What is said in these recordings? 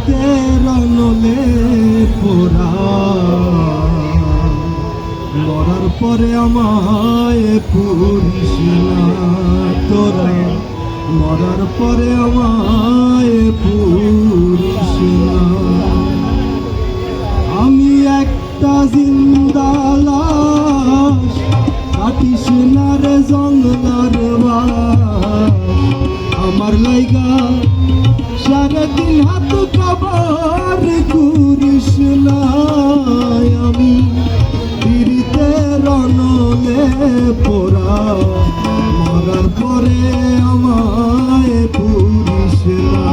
পিড়িতে রনলে পোড়া মরার পরে আমায় পুরিস না তোরা, মরার পরে আমায় পুরিস না। আমি একটা জিন্দা লাশ, কাটিস না রে জঙ্গলার বাস। আমার লাইগা সারা দিন হাত কবর করিস না। আমি পিড়িতে রনলে পোড়া মরার পরে আমায় পুরিস না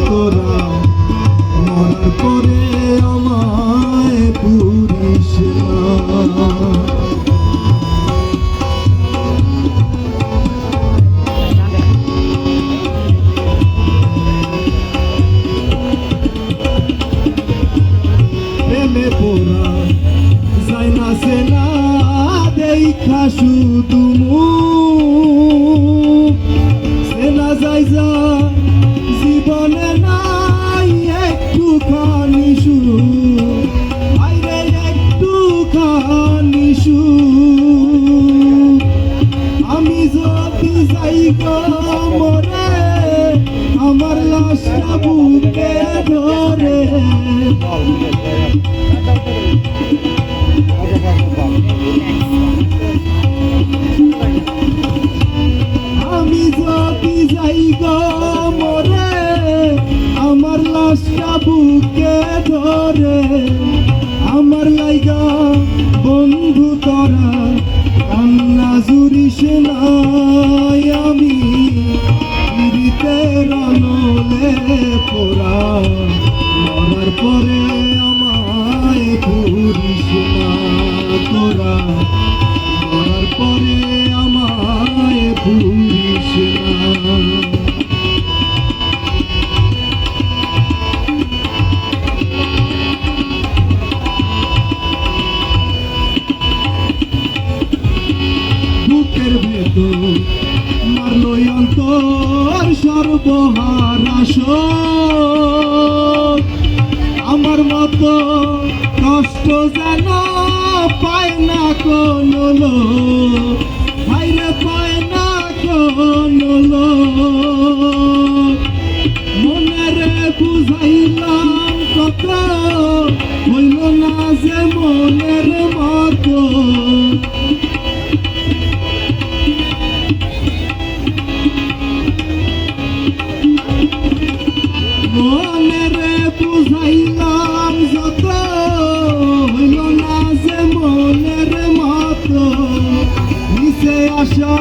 তোরা, মরার পরে আমায় পুরিস না। প্রেমে পোড়া যায় না সেনা দেখা শুধু সেনা যাই যা জীবনে নাই একটুখানি সুখ, আইরে একটুখানি সুখ। আমি যদি যাই গো মরে আমার লাশটা বুকে ধরে, আমি যদি যাই গো মরে আমার লাশটা বুকে ধরে। আমার লাইগা বন্ধু তোরা কান্না জুড়িস না। আমি পিড়িতে রনলে পোড়া মরার পরে আমায় পুরিস না তোরা, মরার পরে আমায় পুরিস না। বুকের ভেতর মারলো অন্তর সর্বহারাস। আমার মতো কষ্ট যেন পায় না কোনো লোক, ভাইরে পায় না কোনো লোক। মনেরে বুঝাইলাম কত হইল না যে মনের মতো। মনেরে বুঝাইলাম যত হইল না যে মনের মতো। নিচে আসা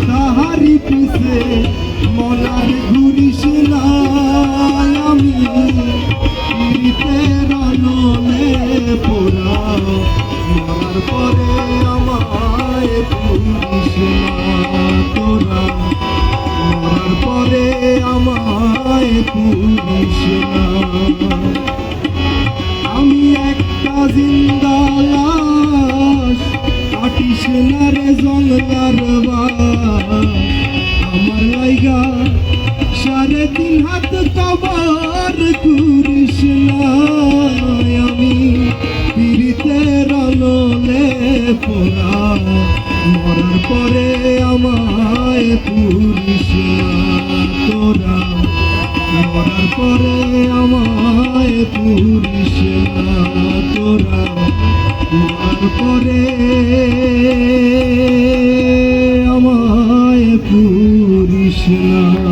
তাহারি পিছে মনার ঘুরিস না। আমি পিড়িতে রনলে পোড়া মরার পরে আমায় পুরিস না তোরা, মরার পরে আমায় পুরিস না। আমি একটা জিন্দা লাশ, কাটিস না রে জঙ্গলার বাস। আমার লাইগা সাড়ে তিন হাত কবর করিস না। আমি পিড়িতে রনলে পোড়া মরার পরে আমায় পুরিস না তোরা, মরার পরে আমায় পুরিস না তোরা, মরার পরে আমায় পুরিস না।